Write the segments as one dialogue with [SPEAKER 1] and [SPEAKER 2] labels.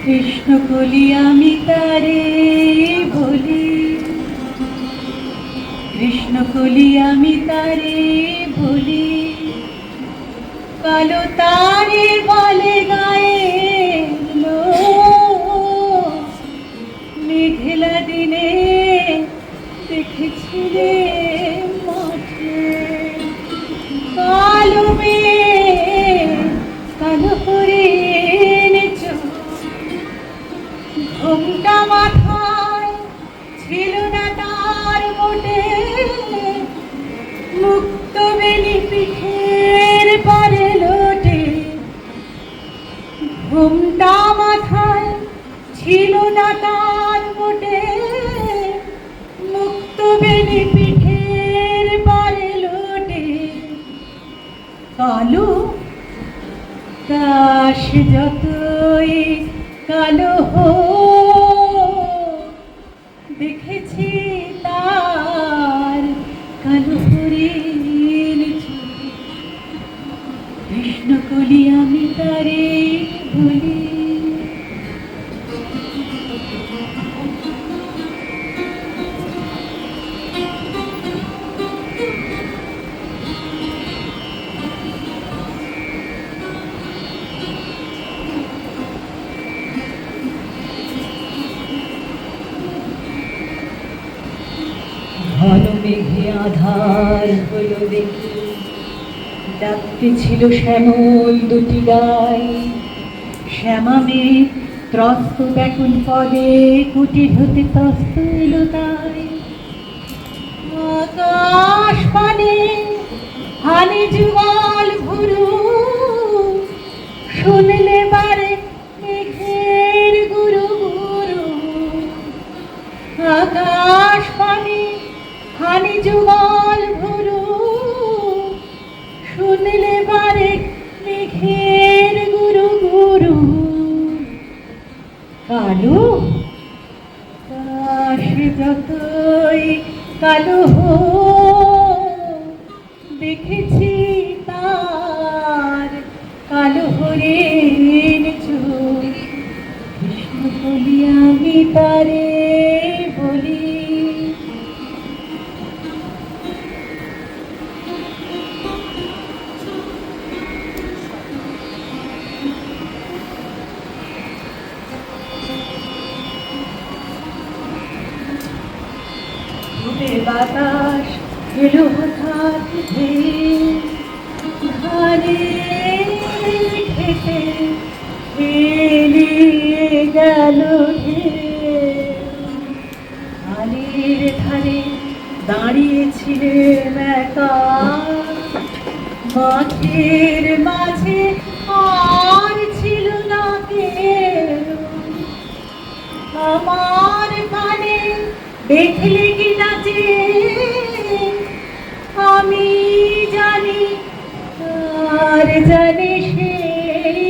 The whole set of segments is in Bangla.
[SPEAKER 1] কৃষ্ণ কলি আমি তারে বলি, কৃষ্ণ কলি আমি তারে বলি, কালো তারে বলে গায়ের লোক, মেঘলা দিনে দেখেছিলে মাঠে কালো মেঘ, কালো হরিণ চোখ, ঘোমটা মাথায় ছিল না তার মোটে, মুক্ত বেনি পিঠের পরে লোটে, ঘোমটা মাথায় ছিল না তার মোটে, মুক্ত বেনি পিঠের পরে লোটে, কালো কাশ যতই কালো হোক, দেখেছি তার কালো হরিণ চোখ। কৃষ্ণ কলি আমি তারে বলি। ঘন মেঘে আধার হলো দেখি, ডাকতে ছিল শ্যামল দুটি গাই, শ্যামা মেঘ ত্রস্ত ব্যাকুল পদে কুটির হতে তস্ত এলো তাই। আকাশ পানে হানি যুগল ভুরু, শুনলে বারে মেঘের গুরু গুরু। আকাশ পানে হানি যুগল ভুরু, শুনলে বারে মেঘের গুরু গুরু। কালো কাশ যতই কালো হোক, দেখেছি তার কালো হরিণ চোখ। কৃষ্ণ বলি আমি তারে বলি। বাতাস এলো হঠাৎ ধারে খেতে এলিয়ে গেল আলির ধারে দাঁড়িয়েছিলেন একা, মাঠের মাঝে আর ছিল না কেউ। আমার কানে দেখলে কি নাচে আমি জানি, আর জানে সেই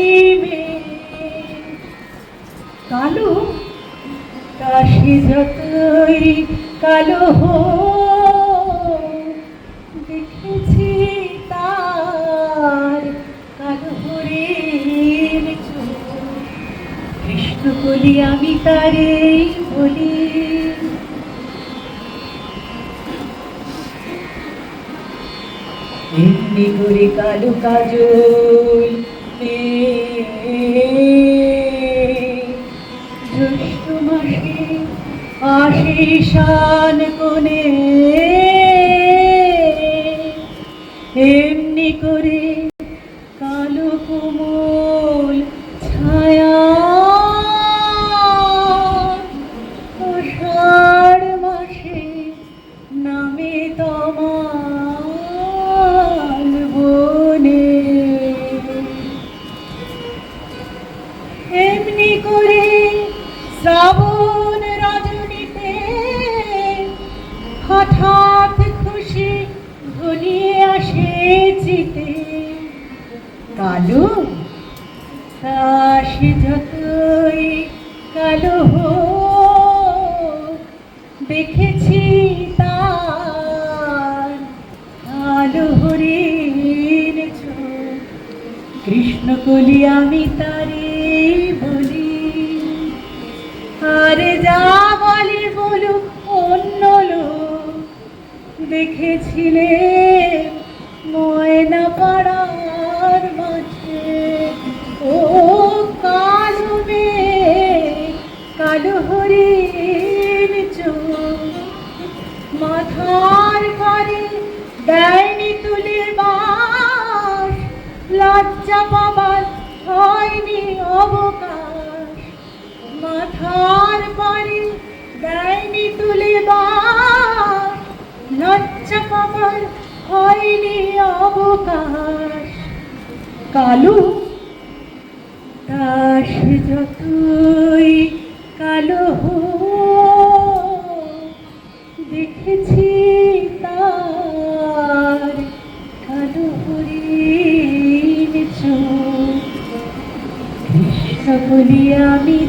[SPEAKER 1] মেয়ে। কালো কাশি যতই কালো হোক, দেখেছি তার কালো হরিণ চোখ। কৃষ্ণ বলি আমি তারে বলি। এমনি করে কালো কাজল জ্যৈষ্ঠ মাসে আসে শান কোণে, এমনি করে কালো কোমল ছায়া আষাঢ় মাসে নামে তমাল বনে। এমনি করে শ্রাবণ রজনীতে হঠাৎ খুশি ঘনিয়ে আসে চিতে। কালো কাশি যতই কালো হোক, দেখেছি তার কালো হরিণ চোখ। কৃষ্ণ কলি আমি তারে বলি। দেখেছিলে ময়না পাড়ার মাঠে। ও কালো মেঘ, কালো হরিণ চোখ, মাথার ঘরে দেয়নি তুলে বাস, লজ্জা পাবার হয়নি অবকাশ। মাথার পরে দেয়নি তুলে বাস, লজ্জা পাবার হয়নি অবকাশ। কালো দাস যতই কালো হোক, দেখেছি তার কালো হরিণ চোখ। কৃষ্ণ বলি আমি